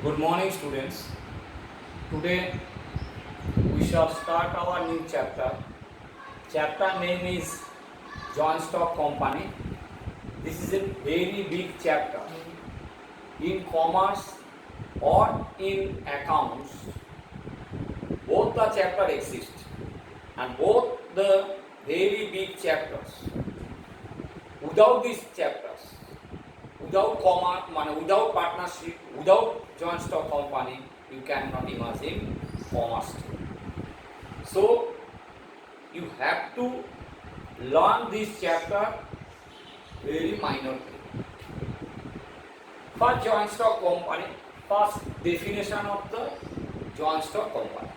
Good morning, students. Today we shall start our new chapter. Chapter name is Joint Stock Company. This is a very big chapter. In commerce or in accounts, both the chapter exist, and both the very big chapters. Without these chapters, without commerce, without partnership, without joint stock company, you cannot imagine commerce. So you have to learn this chapter very minorly. For joint stock company, first definition of the joint stock company.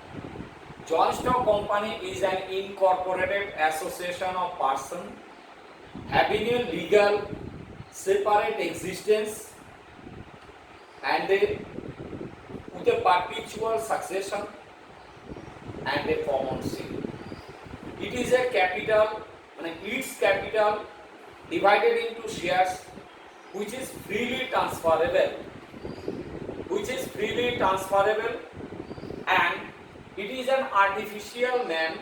Joint stock company is an incorporated association of persons having a legal separate existence and with a perpetual succession and a common seal. It is a capital, its capital divided into shares which is freely transferable, and it is an artificial man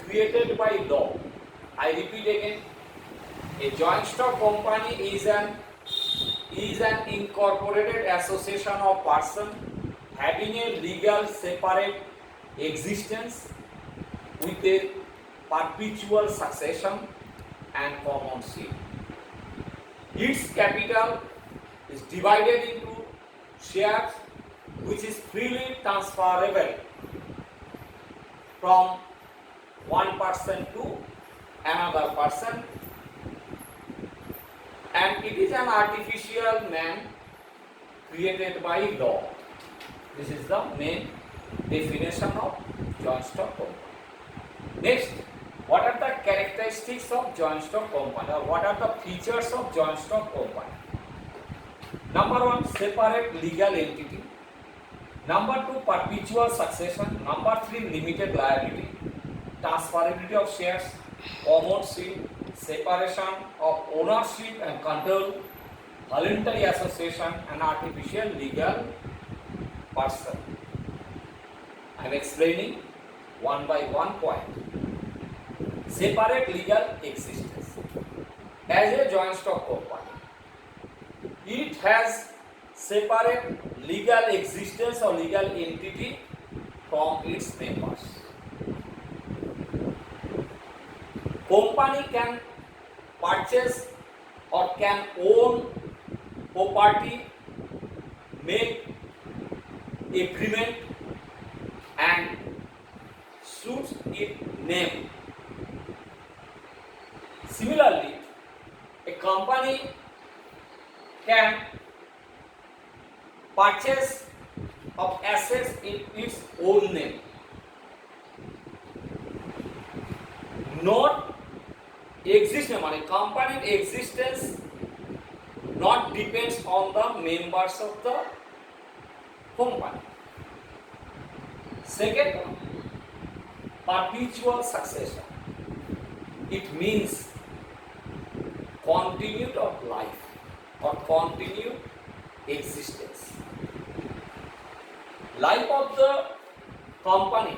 created by law. I repeat again, a joint stock company is an incorporated association of persons having a legal separate existence with a perpetual succession and common seal. Its capital is divided into shares which is freely transferable from one person to another person, and it is an artificial man created by law. This is the main definition of joint stock company. Next, what are the characteristics of joint stock company, or what are the features of joint stock company? Number one, separate legal entity. Number two, perpetual succession. Number three, limited liability. Transferability of shares, common seal, separation of ownership and control, voluntary association, and artificial legal person. I am explaining one by one point. Separate legal existence. As a joint stock company, it has separate legal existence or legal entity from its members. Company can purchase or can own property, make agreement, and suits its name. Similarly, a company can purchase of assets in its own name, not existence, company existence not depends on the members of the company. Second one, perpetual succession. It means continued of life or continued existence. Life of the company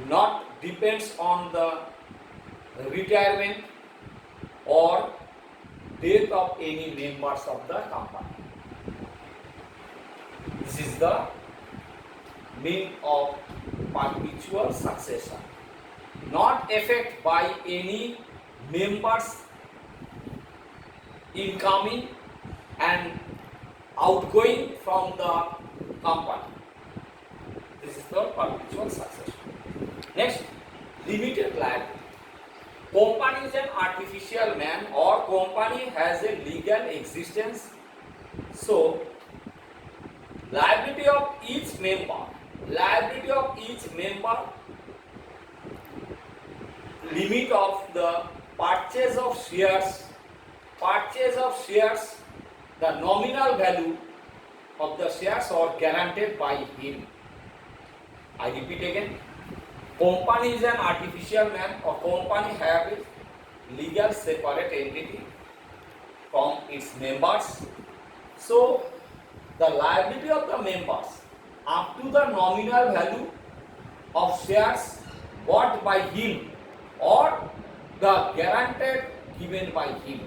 not depends on the retirement or death of any members of the company. This is the meaning of perpetual succession. Not affected by any members incoming and outgoing from the company. This is the perpetual succession. Next, limited liability. Company is an artificial man or company has a legal existence. So, liability of each member, limit of the purchase of shares, the nominal value of the shares are guaranteed by him. I repeat again, company is an artificial man or company have a legal separate entity from its members. So the liability of the members up to the nominal value of shares bought by him or the guaranteed given by him.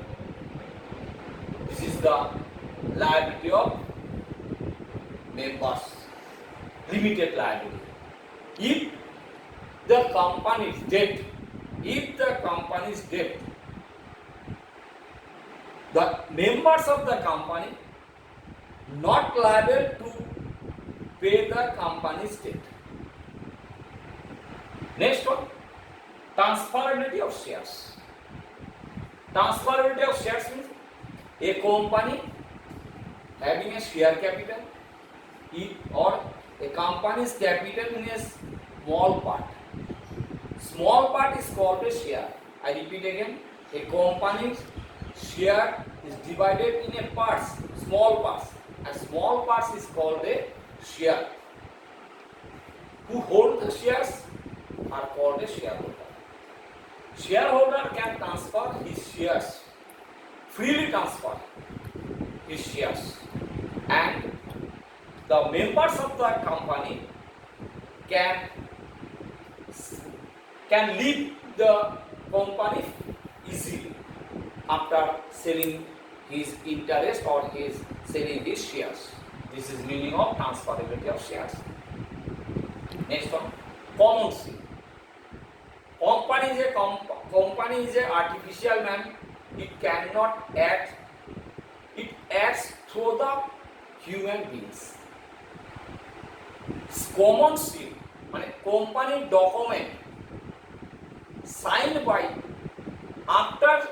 This is the liability of members, limited liability. If the company is dead, the members of the company not liable to pay the company's debt. Next one, transferability of shares. Transferability of shares means a company having a share capital or a company's capital in a small part. Small part is called a share. I repeat again, a company's share is divided in a parts, small parts. And small parts is called a share. Who hold the shares are called a shareholder. Shareholder can transfer his shares, freely transfer his shares, and the members of the company can leave the company easily after selling his interest or selling his shares. This is meaning of transferability of shares. Next one, common seal. Company is a artificial man. It cannot act. It acts through the human beings. Common seal মানে company document signed by after